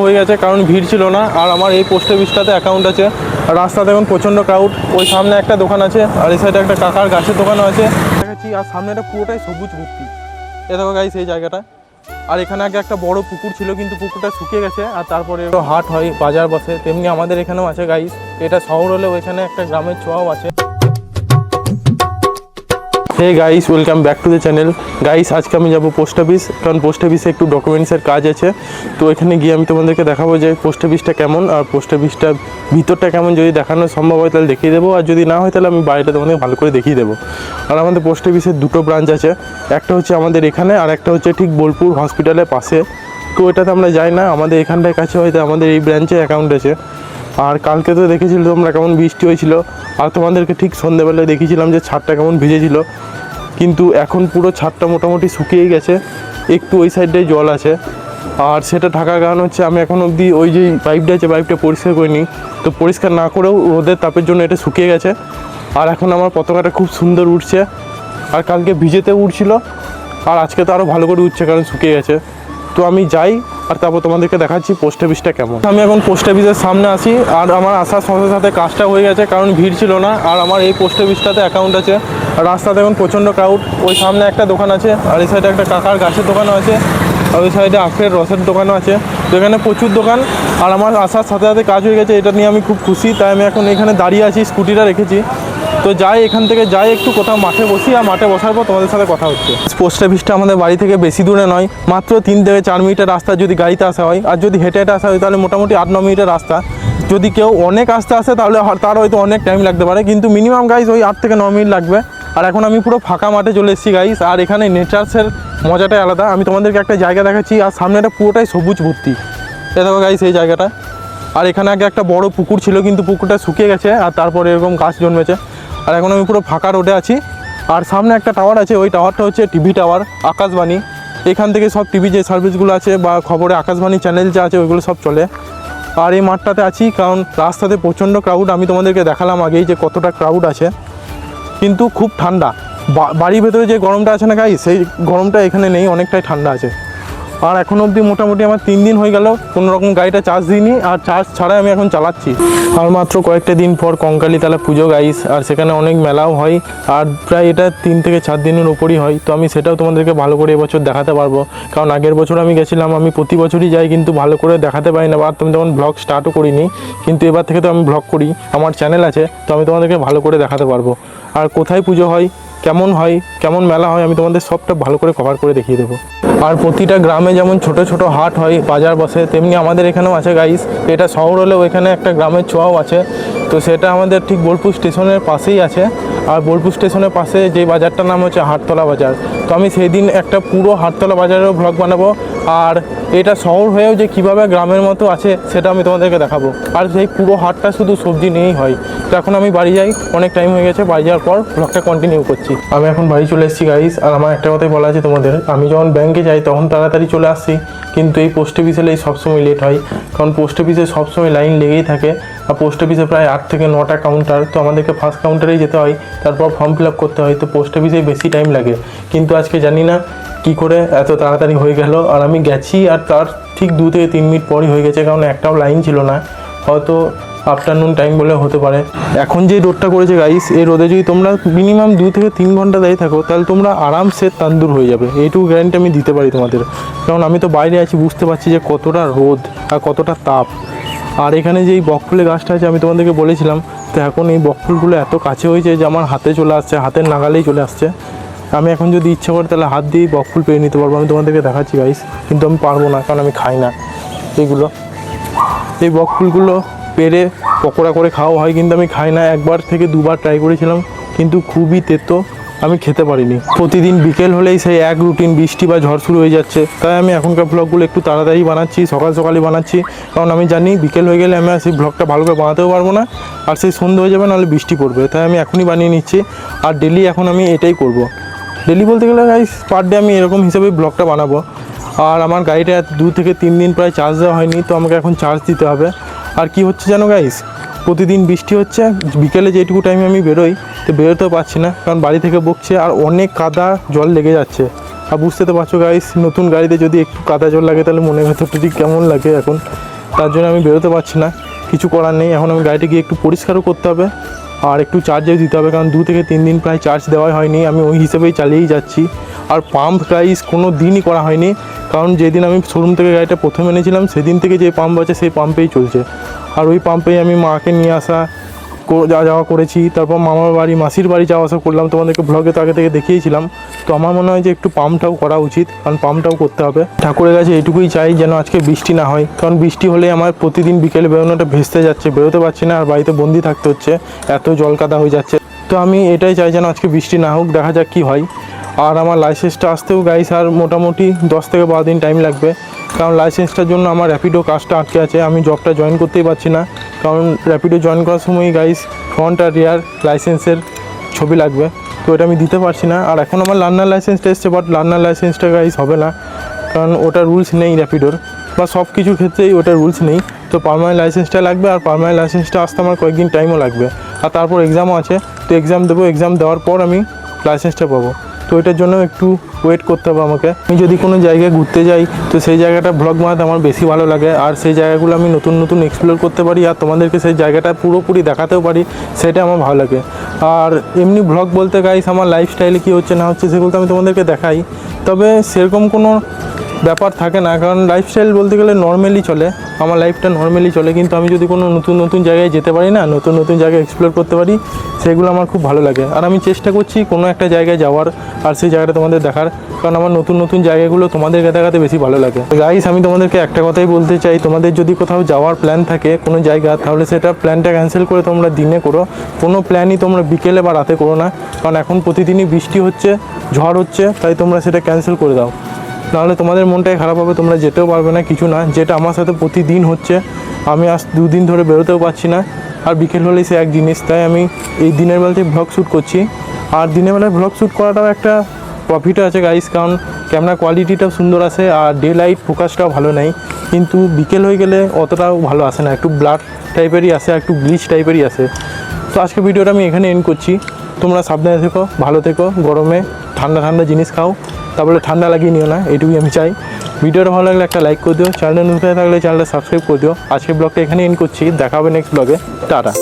হয়ে গেছে কারণ ভিড় ছিল না। আর আমার এই পোস্ট অফিসটাতে অ্যাকাউন্ট আছে। রাস্তাতে এখন প্রচণ্ড ক্রাউড। ওই সামনে একটা দোকান আছে আর এই সাইডে একটা কাকার গাছের দোকানও আছে দেখেছি। আর সামনে একটা পুরোটাই সবুজ ভর্তি। এ দেখো গাইস এই জায়গাটা। আর এখানে আগে একটা বড় পুকুর ছিল কিন্তু পুকুরটা শুকিয়ে গেছে। আর তারপরে হাট হয়, বাজার বসে, তেমনি আমাদের এখানেও আছে গাইস। এটা শহর হলেও এখানে একটা গ্রামের ছোঁয়াও আছে। Hey guys, welcome back to the channel. Guys আজকে আমি যাবো পোস্ট অফিস, কারণ পোস্ট অফিসে একটু ডকুমেন্টসের কাজ আছে। তো এখানে গিয়ে আমি তোমাদেরকে দেখাবো যে পোস্ট অফিসটা কেমন আর পোস্ট অফিসটার ভিতরটা কেমন। যদি দেখানো সম্ভব হয় তাহলে দেখিয়ে দেবো, আর যদি না হয় তাহলে আমি বাড়িটা তোমাদের ভালো করে দেখিয়ে দেবো। আর আমাদের পোস্ট অফিসের দুটো ব্রাঞ্চ আছে, একটা হচ্ছে আমাদের এখানে আর একটা হচ্ছে ঠিক বোলপুর হসপিটালের পাশে। তো এটাতে আমরা যাই না, আমাদের এখানটার কাছে হয়তো আমাদের এই ব্রাঞ্চে অ্যাকাউন্ট আছে। আর কালকে তো দেখেছিল তোমরা কেমন বৃষ্টি হয়েছিল, আর তোমাদেরকে ঠিক সন্ধ্যেবেলায় দেখিয়েছিলাম যে ছাদটা কেমন ভিজেছিল। কিন্তু এখন পুরো ছাদটা মোটামুটি শুকিয়েই গেছে, একটু ওই সাইডটায় জল আছে। আর সেটা ঢাকার কারণ হচ্ছে আমি এখন অবধি ওই যে পাইপটা আছে পাইপটা পরিষ্কার করিনি। তো পরিষ্কার না করেও রোদের তাপের জন্য এটা শুকিয়ে গেছে। আর এখন আমার পতাকাটা খুব সুন্দর উঠছে, আর কালকে ভিজেতে উঠছিল, আর আজকে তো আরও ভালো করে উঠছে কারণ শুকিয়ে গেছে। তো আমি যাই আর তারপর তোমাদেরকে দেখাচ্ছি পোস্ট অফিসটা কেমন। আমি এখন পোস্ট অফিসের সামনে আসি, আর আমার আসার সাথে সাথে কাজটা হয়ে গেছে কারণ ভিড় ছিল না। আর আমার এই পোস্ট অফিসটাতে অ্যাকাউন্ট আছে। আর রাস্তাতে এখন প্রচণ্ড ক্রাউড। ওই সামনে একটা দোকান আছে আর এই সাইডে একটা কাকার গাছের দোকানও আছে, আর ওই সাইডে আখের রসের দোকানও আছে। তো এখানে প্রচুর দোকান। আর আমার আসার সাথে সাথে কাজ হয়ে গেছে, এটা নিয়ে আমি খুব খুশি। তাই আমি এখন এখানে দাঁড়িয়ে আছি, স্কুটিটা রেখেছি। তো যাই এখান থেকে যাই একটু কোথাও মাঠে বসি, আর মাঠে বসার পর তোমাদের সাথে কথা হচ্ছে। পোস্ট অফিসটা আমাদের বাড়ি থেকে বেশি দূরে নয়, মাত্র 3 থেকে 4 মিনিটের রাস্তা যদি গাড়িতে আসা হয়। আর যদি হেঁটে হেঁটে আসা হয় তাহলে মোটামুটি 8-9 মিনিটের রাস্তা। যদি কেউ অনেক আসতে আসে তাহলে তার হয়তো অনেক টাইম লাগতে পারে, কিন্তু মিনিমাম গাইস ওই 8 থেকে 9 মিনিট লাগবে। আর এখন আমি পুরো ফাঁকা মাঠে চলে এসেছি গাইস। আর এখানে নেচার্সের মজাটাই আলাদা। আমি তোমাদেরকে একটা জায়গা দেখাচ্ছি, আর সামনেটা পুরোটাই সবুজ ভর্তি। এ দেখো গাইস এই জায়গাটা। আর এখানে আগে একটা বড় পুকুর ছিল কিন্তু পুকুরটা শুকিয়ে গেছে, আর তারপরে এরকম গাছ জন্মেছে। আর এখন আমি পুরো ফাঁকা রোডে আছি। আর সামনে একটা টাওয়ার আছে, ওই টাওয়ারটা হচ্ছে টিভি টাওয়ার, আকাশবাণী। এখান থেকে সব টিভি যে সার্ভিসগুলো আছে বা খবরে আকাশবাণী চ্যানেল যা আছে ওইগুলো সব চলে। আর এই মাঠটাতে আছি কারণ রাস্তাতে প্রচণ্ড ক্রাউড। আমি তোমাদেরকে দেখালাম আগেই যে কতটা ক্রাউড আছে, কিন্তু খুব ঠান্ডা। বাড়ির ভেতরে যে গরমটা আছে না গাই, সেই গরমটা এখানে নেই, অনেকটাই ঠান্ডা আছে। আর এখন অবধি মোটামুটি আমার 3 দিন হয়ে গেল কোনো রকম গাড়িটা চার্জ দিইনি, আর চার্জ ছাড়াই আমি এখন চালাচ্ছি। আর মাত্র কয়েকটা দিন পর কঙ্কালীতলা পুজো গাইস, আর সেখানে অনেক মেলাও হয়। আর প্রায় এটা 3 থেকে 4 দিনের ওপরই হয়। তো আমি সেটাও তোমাদেরকে ভালো করে এবছর দেখাতে পারবো, কারণ আগের বছর আমি গেছিলাম, আমি প্রতি বছরই যাই কিন্তু ভালো করে দেখাতে পারি না। আর তুমি তখন ব্লগ স্টার্টও করিনি, কিন্তু এবার থেকে তো আমি ব্লগ করি, আমার চ্যানেল আছে, তো আমি তোমাদেরকে ভালো করে দেখাতে পারবো। আর কোথায় পুজো হয়, কেমন হয়, কেমন মেলা হয়, আমি তোমাদের সবটা ভালো করে কভার করে দেখিয়ে দেবো। আর প্রতিটা গ্রামে যেমন ছোট ছোট হাট হয়, বাজার বসে, তেমনি আমাদের এখানেও আছে গাইস। এটা শহর হলেও এখানে একটা গ্রামের ছোঁয়াও আছে। তো সেটা আমাদের ঠিক বোলপুর স্টেশনের পাশেই আছে। আর বোলপুর স্টেশনের পাশে যে বাজারটার নাম হচ্ছে হাটতলা বাজার। তো আমি সেই দিন একটা পুরো হাটতলা বাজারেরও ব্লগ বানাবো। আর এটা শহর হয়েও যে কীভাবে গ্রামের মতো আছে সেটা আমি তোমাদেরকে দেখাবো। আর সেই পুরো হাটটা শুধু সবজি নিয়েই হয়। তো এখন আমি বাড়ি যাই, অনেক টাইম হয়ে গেছে, বাড়ি যাওয়ার পর ব্লগটা কন্টিনিউ করছি। আমি এখন বাড়ি চলে এসেছি গাইস। আর আমার একটা কথাই বলা আছে তোমাদের, আমি যখন ব্যাংকে যাই তখন তাড়াতাড়ি চলে আসছি, কিন্তু এই পোস্ট অফিসে এই সবসময় লেট হয়। কারণ পোস্ট অফিসে সবসময় লাইন লেগেই থাকে। আর পোস্ট অফিসে প্রায় 8 থেকে 9টা কাউন্টার। তো আমাদেরকে ফার্স্ট কাউন্টারেই যেতে হয়, তারপর ফর্ম ফিল আপ করতে হয়। তো পোস্ট অফিসেই বেশি টাইম লাগে। কিন্তু আজকে জানি না কী করে এত তাড়াতাড়ি হয়ে গেল। আর আমি গেছি আর তার ঠিক 2 থেকে 3 মিনিট পরই হয়ে গেছে, কারণ একটাও লাইন ছিল না। হয়তো আফটারনুন টাইম বলে হতে পারে। এখন যে রোদটা করেছে গাইস, এই রোদে যদি তোমরা মিনিমাম 2 থেকে 3 ঘন্টা দাঁড়িয়ে থাকো তাহলে তোমরা আরামসে তান্দুর হয়ে যাবে, এইটুকু গ্যারান্টি আমি দিতে পারি তোমাদের। কারণ আমি তো বাইরে আছি, বুঝতে পারছি যে কতটা রোদ আর কতটা তাপ। আর এখানে যে এই বকফুলের গাছটা আছে আমি তোমাদেরকে বলেছিলাম, তো এখন এই বকফুলগুলো এত কাছে হয়েছে যে আমার হাতে চলে আসছে, হাতের নাগালেই চলে আসছে। আমি এখন যদি ইচ্ছা করি তাহলে হাত দিয়েই বকফুল পেয়ে নিতে পারবো। আমি তোমাদেরকে দেখাচ্ছি গাইস, কিন্তু আমি পারবো না কারণ আমি খাই না এইগুলো। এই বকফুলগুলো পেরে পকোড়া করে খাওয়া হয়, কিন্তু আমি খাই না। 1বার থেকে 2বার ট্রাই করেছিলাম, কিন্তু খুবই তেতো, আমি খেতে পারিনি। প্রতিদিন বিকেল হলেই সেই এক রুটিন, বৃষ্টি বা ঝড় শুরু হয়ে যাচ্ছে। তাই আমি এখনকার ব্লগগুলো একটু তাড়াতাড়ি বানাচ্ছি, সকাল সকালই বানাচ্ছি। কারণ আমি জানি বিকেল হয়ে গেলে আমি আর সেই ব্লগটা ভালো করে বানাতেও পারবো না, আর সেই সন্ধ্যে হয়ে যাবে, নাহলে বৃষ্টি পড়বে। তাই আমি এখনই বানিয়ে নিচ্ছি। আর ডেলি এখন আমি এটাই করব। ডেলি বলতে গেলে গাইস পার ডে আমি এরকম হিসেবেই ব্লগটা বানাবো। আর আমার গাড়িটা 2 থেকে 3 দিন প্রায় চার্জ দেওয়া হয়নি, তো আমাকে এখন চার্জ দিতে হবে। আর কি হচ্ছে জানো গাইস, প্রতিদিন বৃষ্টি হচ্ছে, বিকেলে যেটুকু টাইমে আমি বেরোই তো বেরোতেও পারছি না, কারণ বাড়ি থেকে বকছে আর অনেক কাদা জল লেগে যাচ্ছে। আর বুঝতে তো পারছো গাইস, নতুন গাড়িতে যদি একটু কাদা জল লাগে তাহলে মনের ভেতরটা ঠিক কেমন লাগে এখন। তার জন্য আমি বেরোতে পারছি না, কিছু করার নেই। এখন আমি গাড়িটা গিয়ে একটু পরিষ্কারও করতে হবে আর একটু চার্জেও দিতে হবে, কারণ 2 থেকে 3 দিন প্রায় চার্জ দেওয়াই হয়নি। আমি ওই হিসেবেই চালিয়েই যাচ্ছি। আর পাম্প গাইস কোনো দিনই করা হয়নি, কারণ যেদিন আমি শোরুম থেকে গাড়িটা প্রথম এনেছিলাম সেদিন থেকে যে পাম্প আছে সেই পাম্পেই চলছে। আর ওই পাম্পেই আমি মাকে নিয়ে আসা যাওয়া করেছি, তারপর মামার বাড়ি মাসির বাড়ি যাওয়া আসা করলাম, তোমাদেরকে ব্লগে তো আগে থেকে দেখিয়েছিলাম। তো আমার মনে হয় যে একটু পাম্পটাও করা উচিত, কারণ পাম্পটাও করতে হবে। ঠাকুরের কাছে এইটুকুই চাই যেন আজকে বৃষ্টি না হয়, কারণ বৃষ্টি হলে আমার প্রতিদিন বিকেলে বেরোনোটা ভেস্তে যাচ্ছে, বেরোতে পারছি না আর বাড়িতে বন্দি থাকতে হচ্ছে, এত জল কাদা হয়ে যাচ্ছে। তো আমি এটাই চাই যেন আজকে বৃষ্টি না হোক, দেখা যাক কী হয়। আর আমার লাইসেন্সটা আসতেও গাইস আর মোটামুটি 10 থেকে 12 দিন টাইম লাগবে, কারণ লাইসেন্সটার জন্য আমার র্যাপিডো কাজটা আটকে আছে। আমি জবটা জয়েন করতেই পারছি না, কারণ র্যাপিডো জয়েন করার সময় গাইস ফ্রন্ট আর রিয়ার লাইসেন্সের ছবি লাগবে, তো এটা আমি দিতে পারছি না। আর এখন আমার লার্নার লাইসেন্সটা এসছে, বাট লার্নার লাইসেন্সটা গাইস হবে না, কারণ ওটা রুলস নেই র্যাপিডোর, বা সব কিছুর ক্ষেত্রেই ওটা রুলস নেই। তো পার্মানেন্ট লাইসেন্সটা লাগবে, আর পার্মানেন্ট লাইসেন্সটা আসতে আমার কয়েকদিন টাইমও লাগবে। আর তারপর এক্সামও আছে, তো এক্সাম দেবো, এক্সাম দেওয়ার পর আমি লাইসেন্সটা পাবো। তো এটার জন্য একটু ওয়েট করতে হবে আমাকে। আমি যদি কোনো জায়গায় ঘুরতে যাই তো সেই জায়গাটা ব্লগ বানাতে আমার বেশি ভালো লাগে, আর সেই জায়গাগুলো আমি নতুন নতুন এক্সপ্লোর করতে পারি আর তোমাদেরকে সেই জায়গাটা পুরোপুরি দেখাতেও পারি, সেটা আমার ভালো লাগে। আর এমনি ব্লগ বলতে গাইস আমার লাইফস্টাইলে কী হচ্ছে না হচ্ছে সেগুলো তো আমি তোমাদেরকে দেখাই, তবে সেরকম কোনো ব্যাপার থাকে না, কারণ লাইফস্টাইল বলতে গেলে নর্মালি চলে, আমার লাইফটা নর্মালি চলে। কিন্তু আমি যদি কোনো নতুন নতুন জায়গায় যেতে পারি না, নতুন নতুন জায়গায় এক্সপ্লোর করতে পারি, সেগুলো আমার খুব ভালো লাগে। আর আমি চেষ্টা করছি কোনো একটা জায়গায় যাওয়ার আর সেই জায়গাটা তোমাদের দেখার, কারণ আমার নতুন নতুন জায়গাগুলো তোমাদেরকে দেখাতে বেশি ভালো লাগে। গাইস আমি তোমাদেরকে একটা কথাই বলতে চাই, তোমাদের যদি কোথাও যাওয়ার প্ল্যান থাকে কোনো জায়গা, তাহলে সেটা প্ল্যানটা ক্যান্সেল করে তোমরা দিনে করো, কোনো প্ল্যানই তোমরা বিকেলে বা রাতে করো না, কারণ এখন প্রতিদিনই বৃষ্টি হচ্ছে, ঝড় হচ্ছে, তাই তোমরা সেটা ক্যান্সেল করে দাও, নাহলে তোমাদের মনটাই খারাপ হবে, তোমরা যেতেও পারবে না কিছু না। যেটা আমার সাথে প্রতিদিন হচ্ছে, আমি আজ 2 দিন ধরে বেরোতেও পারছি না, আর বিকেল হলেই সে এক জিনিস, তাই আমি এই দিনের বেলাতে ব্লগ শ্যুট করছি। আর দিনের বেলায় ব্লগ শ্যুট করাটাও একটা প্রফিটও আছে গাইস, কারণ ক্যামেরা কোয়ালিটিটাও সুন্দর আসে আর ডে লাইট ফোকাসটাও ভালো নেই, কিন্তু বিকেল হয়ে গেলে অতটাও ভালো আসে না, একটু ব্লাড টাইপেরই আসে, একটু ব্লিচ টাইপেরই আসে। তো আজকে ভিডিওটা আমি এখানে এন্ড করছি। তোমরা সাবধানে থেকো, ভালো থেকো, গরমে ঠান্ডা ঠান্ডা জিনিস খাও, তারপরে ঠান্ডা লাগিয়ে নিও না, এইটুকুই আমি চাই। ভিডিওটা ভালো লাগলে একটা লাইক করে দিও, চ্যানেলটা নতুন থাকলে চ্যানেলটা সাবস্ক্রাইব করে দিও। আজকে ব্লগটা এখানে এন্ড করছি, দেখা হবে নেক্সট ব্লগে, টাটা।